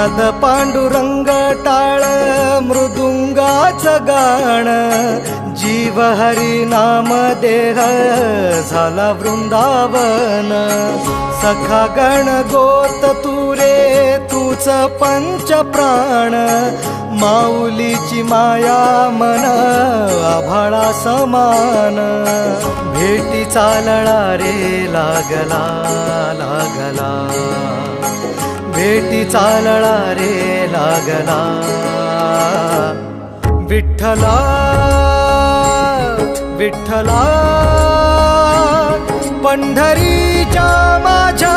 नाद पांडुरंग टाळ मृदुंगाचं गाण, जीव हरी नाम देह झाला वृंदावन। सखा गण गोत तुरे तूच पंच प्राण, माऊलीची माया मन आभाळा समान। भेटी चालळा रे लागला लागला, भेटी चालळा रे लागला। विठ्ठला विठ्ठला पंढरीच्या माझ्या